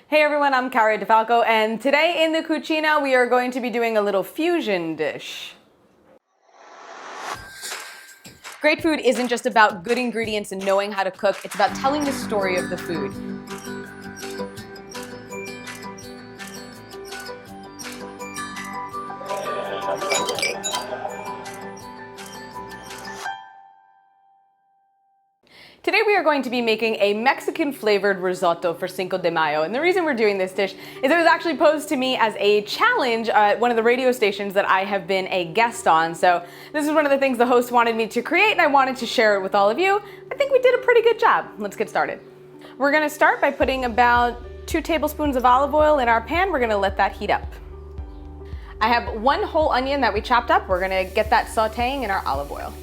Hey everyone, I'm Cara Di Falco, and today in the Cucina we are going to be doing a little fusion dish. Great food isn't just about good ingredients and knowing how to cook, it's about telling the story of the food. Today we are going to be making a Mexican flavored risotto for Cinco de Mayo, and the reason we're doing this dish is it was actually posed to me as a challenge at one of the radio stations that I have been a guest on. So this is one of the things the host wanted me to create, and I wanted to share it with all of you. I think we did a pretty good job. Let's get started. We're going to start by putting about 2 tablespoons of olive oil in our pan. We're going to let that heat up. I have 1 whole onion that we chopped up. We're going to get that sauteing in our olive oil.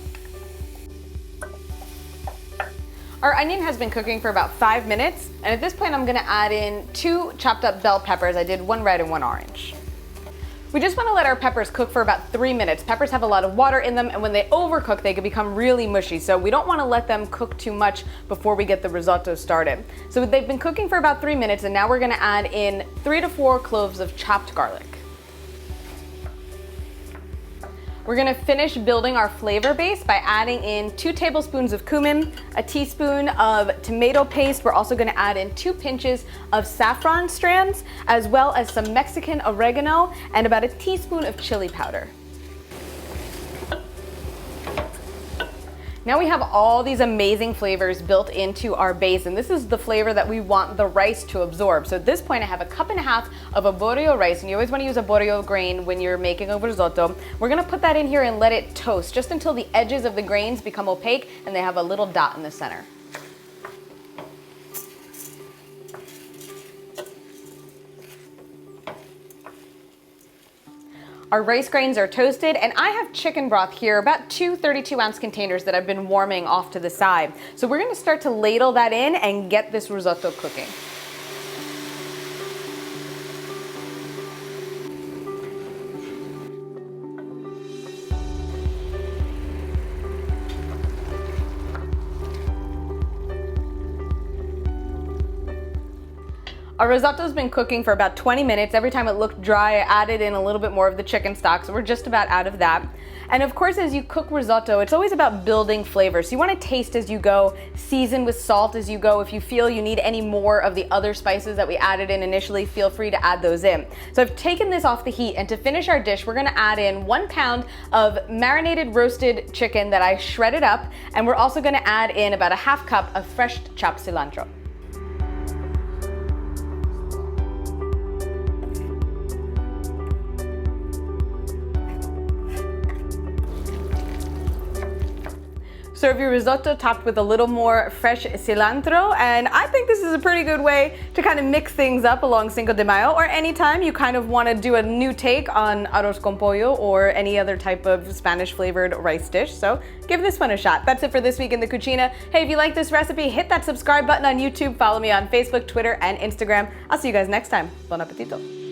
Our onion has been cooking for about 5 minutes, and at this point I'm going to add in 2 chopped up bell peppers. I did 1 red and 1 orange. We just want to let our peppers cook for about 3 minutes. Peppers have a lot of water in them, and when they overcook they can become really mushy, so we don't want to let them cook too much before we get the risotto started. So they've been cooking for about 3 minutes, and now we're going to add in 3 to 4 cloves of chopped garlic. We're going to finish building our flavor base by adding in 2 tablespoons of cumin, a teaspoon of tomato paste. We're also going to add in 2 pinches of saffron strands, as well as some Mexican oregano and about a teaspoon of chili powder. Now we have all these amazing flavors built into our base, and this is the flavor that we want the rice to absorb. So at this point I have a 1.5 cups of arborio rice, and you always want to use arborio grain when you're making a risotto. We're going to put that in here and let it toast just until the edges of the grains become opaque and they have a little dot in the center. Our rice grains are toasted, and I have chicken broth here, about 2 32-ounce containers that I've been warming off to the side. So we're going to start to ladle that in and get this risotto cooking. Our risotto's been cooking for about 20 minutes. Every time it looked dry, I added in a little bit more of the chicken stock, so we're just about out of that. And of course, as you cook risotto, it's always about building flavor. So you want to taste as you go, season with salt as you go. If you feel you need any more of the other spices that we added in initially, feel free to add those in. So I've taken this off the heat, and to finish our dish, we're going to add in 1 pound of marinated roasted chicken that I shredded up, and we're also going to add in about a 1/2 cup of fresh chopped cilantro. Serve your risotto topped with a little more fresh cilantro, and I think this is a pretty good way to kind of mix things up along Cinco de Mayo, or anytime you kind of want to do a new take on arroz con pollo or any other type of Spanish flavored rice dish. So give this one a shot. That's it for this week in the Cucina. Hey, if you like this recipe, hit that subscribe button on YouTube, follow me on Facebook, Twitter, and Instagram. I'll see you guys next time. Bon appetito.